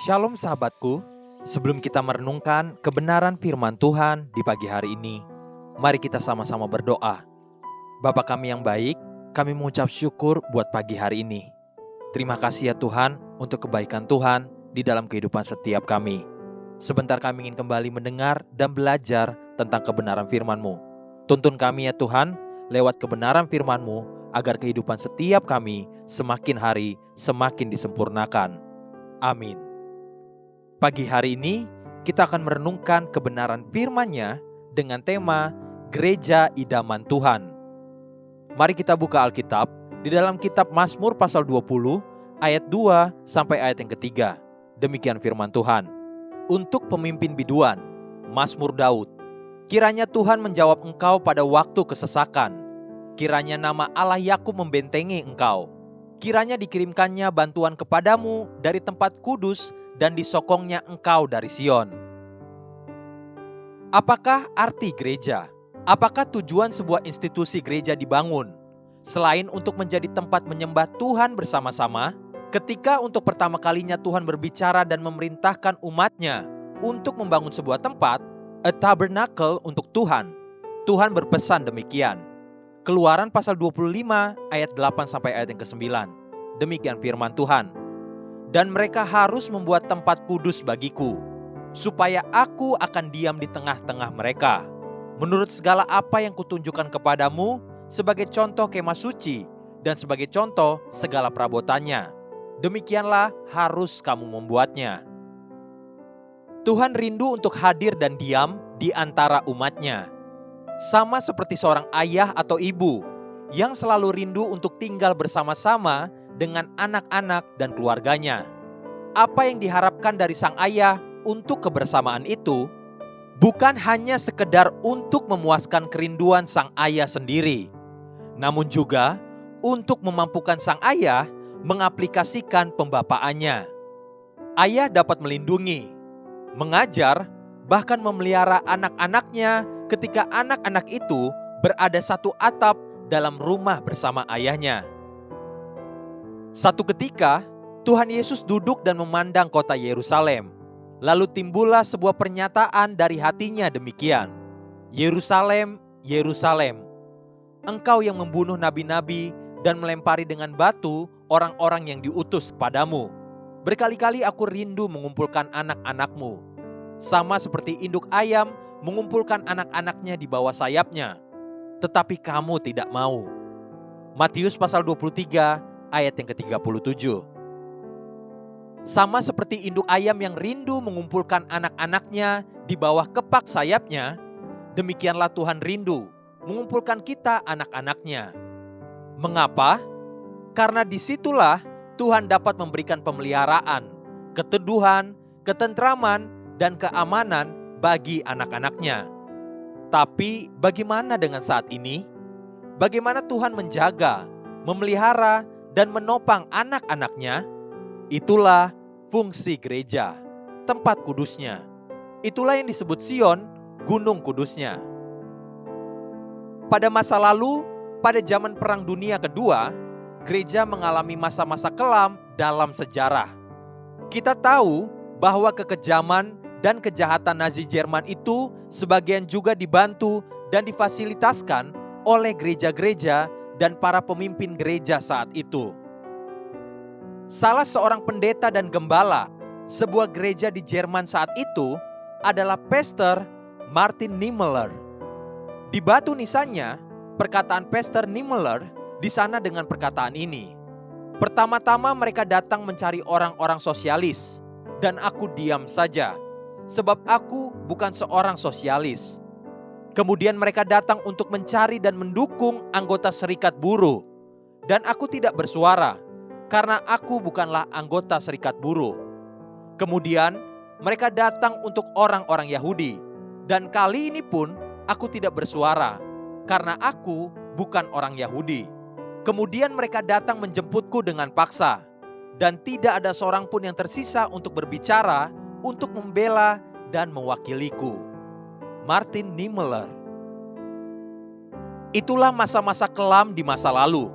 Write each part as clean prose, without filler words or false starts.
Shalom sahabatku, sebelum kita merenungkan kebenaran firman Tuhan di pagi hari ini, mari kita sama-sama berdoa. Bapa kami yang baik, kami mengucap syukur buat pagi hari ini. Terima kasih ya Tuhan untuk kebaikan Tuhan di dalam kehidupan setiap kami. Sebentar kami ingin kembali mendengar dan belajar tentang kebenaran firman-Mu. Tuntun kami ya Tuhan, lewat kebenaran firman-Mu, agar kehidupan setiap kami semakin hari semakin disempurnakan. Amin. Pagi hari ini kita akan merenungkan kebenaran firman-Nya dengan tema Gereja Idaman Tuhan. Mari kita buka Alkitab di dalam kitab Mazmur pasal 20 ayat 2 sampai ayat yang ketiga. Demikian firman Tuhan. Untuk pemimpin biduan, Mazmur Daud. Kiranya Tuhan menjawab engkau pada waktu kesesakan. Kiranya nama Allah Yakub membentengi engkau. Kiranya dikirimkannya bantuan kepadamu dari tempat kudus dan disokongnya engkau dari Sion. Apakah arti gereja? Apakah tujuan sebuah institusi gereja dibangun? Selain untuk menjadi tempat menyembah Tuhan bersama-sama, ketika untuk pertama kalinya Tuhan berbicara dan memerintahkan umatnya untuk membangun sebuah tempat, a tabernacle untuk Tuhan, Tuhan berpesan demikian. Keluaran pasal 25 ayat 8 sampai ayat yang ke-9. Demikian firman Tuhan. Dan mereka harus membuat tempat kudus bagiku, supaya aku akan diam di tengah-tengah mereka. Menurut segala apa yang kutunjukkan kepadamu, sebagai contoh kemah suci, dan sebagai contoh segala perabotannya. Demikianlah harus kamu membuatnya. Tuhan rindu untuk hadir dan diam di antara umatnya. Sama seperti seorang ayah atau ibu, yang selalu rindu untuk tinggal bersama-sama dengan anak-anak dan keluarganya. Apa yang diharapkan dari sang ayah untuk kebersamaan itu bukan hanya sekedar untuk memuaskan kerinduan sang ayah sendiri, namun juga untuk memampukan sang ayah mengaplikasikan pembapaannya. Ayah dapat melindungi, mengajar, bahkan memelihara anak-anaknya ketika anak-anak itu berada satu atap dalam rumah bersama ayahnya. Satu ketika, Tuhan Yesus duduk dan memandang kota Yerusalem. Lalu timbullah sebuah pernyataan dari hatinya demikian. Yerusalem, Yerusalem, engkau yang membunuh nabi-nabi dan melempari dengan batu orang-orang yang diutus kepadamu. Berkali-kali aku rindu mengumpulkan anak-anakmu, sama seperti induk ayam mengumpulkan anak-anaknya di bawah sayapnya. Tetapi kamu tidak mau. Matius pasal 23 ayat yang ke-37. Sama seperti induk ayam yang rindu mengumpulkan anak-anaknya di bawah kepak sayapnya, demikianlah Tuhan rindu mengumpulkan kita anak-anaknya. Mengapa? Karena disitulah Tuhan dapat memberikan pemeliharaan, keteduhan, ketentraman, dan keamanan bagi anak-anaknya. Tapi bagaimana dengan saat ini? Bagaimana Tuhan menjaga, memelihara, dan menopang anak-anaknya? Itulah fungsi gereja, tempat kudusnya. Itulah yang disebut Sion, gunung kudusnya. Pada masa lalu, pada zaman Perang Dunia Kedua, gereja mengalami masa-masa kelam dalam sejarah. Kita tahu bahwa kekejaman dan kejahatan Nazi Jerman itu sebagian juga dibantu dan difasilitaskan oleh gereja-gereja dan para pemimpin gereja saat itu. Salah seorang pendeta dan gembala sebuah gereja di Jerman saat itu adalah Pastor Martin Niemöller. Di batu nisannya, perkataan Pastor Niemöller di sana dengan perkataan ini. Pertama-tama mereka datang mencari orang-orang sosialis, dan aku diam saja, sebab aku bukan seorang sosialis. Kemudian mereka datang untuk mencari dan mendukung anggota serikat buruh. Dan aku tidak bersuara, karena aku bukanlah anggota serikat buruh. Kemudian mereka datang untuk orang-orang Yahudi. Dan kali ini pun aku tidak bersuara, karena aku bukan orang Yahudi. Kemudian mereka datang menjemputku dengan paksa. Dan tidak ada seorang pun yang tersisa untuk berbicara, untuk membela dan mewakiliku. Martin Niemöller. Itulah masa-masa kelam di masa lalu.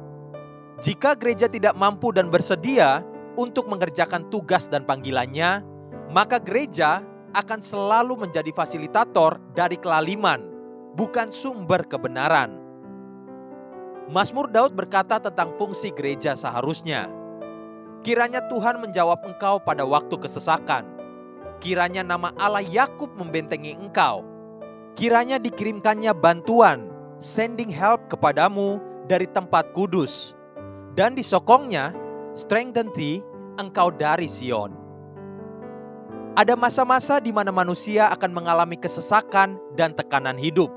Jika gereja tidak mampu dan bersedia untuk mengerjakan tugas dan panggilannya, maka gereja akan selalu menjadi fasilitator dari kelaliman, bukan sumber kebenaran. Mazmur Daud berkata tentang fungsi gereja seharusnya. Kiranya Tuhan menjawab engkau pada waktu kesesakan. Kiranya nama Allah Yakub membentengi engkau. Kiranya dikirimkannya bantuan, sending help kepadamu dari tempat kudus. Dan disokongnya, strengthen thee, engkau dari Sion. Ada masa-masa di mana manusia akan mengalami kesesakan dan tekanan hidup.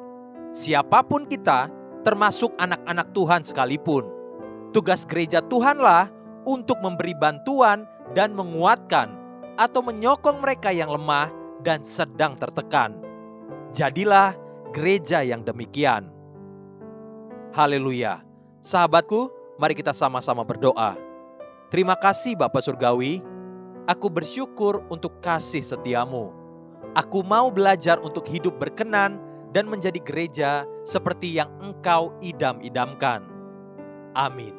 Siapapun kita, termasuk anak-anak Tuhan sekalipun. Tugas gereja Tuhanlah untuk memberi bantuan dan menguatkan atau menyokong mereka yang lemah dan sedang tertekan. Jadilah gereja yang demikian. Haleluya. Sahabatku, mari kita sama-sama berdoa. Terima kasih Bapa Surgawi. Aku bersyukur untuk kasih setiamu. Aku mau belajar untuk hidup berkenan dan menjadi gereja seperti yang Engkau idam-idamkan. Amin.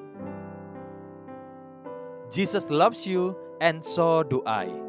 Jesus loves you and so do I.